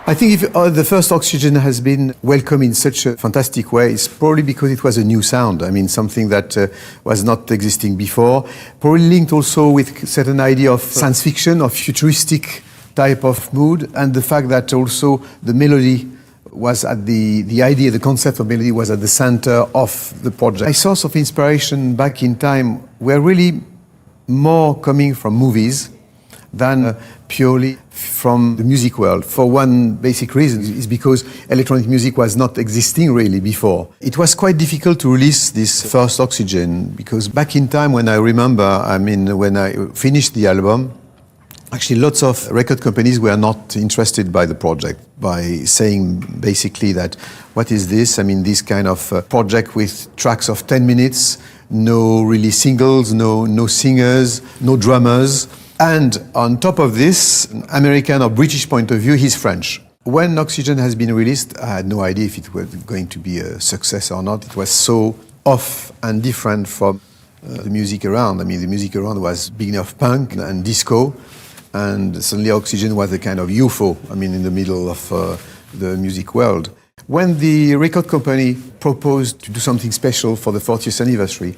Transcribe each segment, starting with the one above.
I think if the first Oxygene has been welcomed in such a fantastic way, it's probably because it was a new sound. I mean, something that was not existing before. Probably linked also with a certain idea of science fiction, of futuristic type of mood, and the fact that also the melody was at the idea, the concept of melody was at the center of the project. My source of inspiration back in time were really more coming from movies than purely from the music world. For one basic reason, is because electronic music was not existing really before. It was quite difficult to release this first Oxygene, because back in time when I remember, when I finished the album, actually lots of record companies were not interested by the project, by saying basically that, what is this? I mean, this kind of project with tracks of 10 minutes, no really singles, no singers, no drummers. And on top of this, American or British point of view, he's French. When Oxygene has been released, I had no idea if it was going to be a success or not. It was so off and different from the music around. I mean, the music around was beginning of punk and disco, and suddenly Oxygene was a kind of UFO, in the middle of the music world. When the record company proposed to do something special for the 40th anniversary,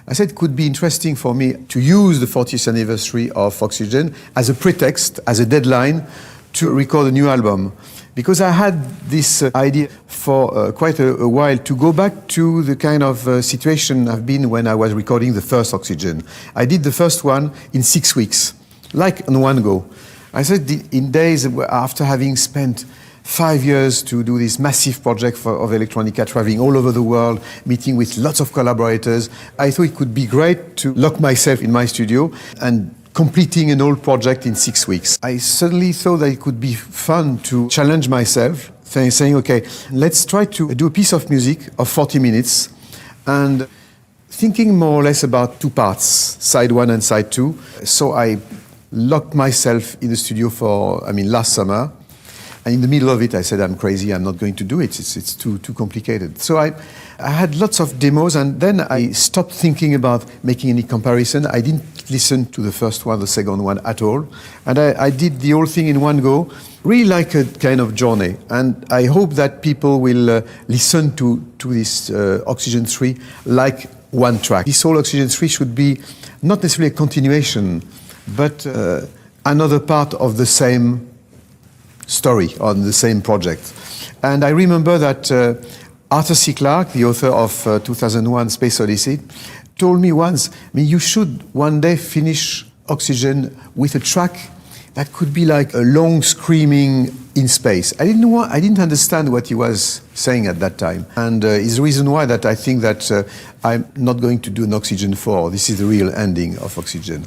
I said it could be interesting for me to use the 40th anniversary of Oxygene as a pretext, as a deadline to record a new album. Because I had this idea for quite a while to go back to the kind of situation I've been when I was recording the first Oxygene. I did the first one in 6 weeks, like on one go. I said in days after having spent 5 years to do this massive project of electronica, traveling all over the world, meeting with lots of collaborators, I thought it could be great to lock myself in my studio and completing an old project in 6 weeks. I suddenly thought that it could be fun to challenge myself, saying, okay, let's try to do a piece of music of 40 minutes, and thinking more or less about two parts, side one and side two. So I locked myself in the studio for, last summer. And in the middle of it, I said, I'm crazy, I'm not going to do it. It's too complicated. So I had lots of demos, and then I stopped thinking about making any comparison. I didn't listen to the first one, the second one at all. And I did the whole thing in one go, really like a kind of journey. And I hope that people will listen to this Oxygene 3 like one track. This whole Oxygene 3 should be not necessarily a continuation, but another part of the same story on the same project. And I remember that Arthur C. Clarke, the author of 2001 Space Odyssey, told me once, you should one day finish Oxygene with a track that could be like a long screaming in space. I didn't understand what he was saying at that time. And it's the reason why that I think that I'm not going to do an Oxygene 4. This is the real ending of Oxygene.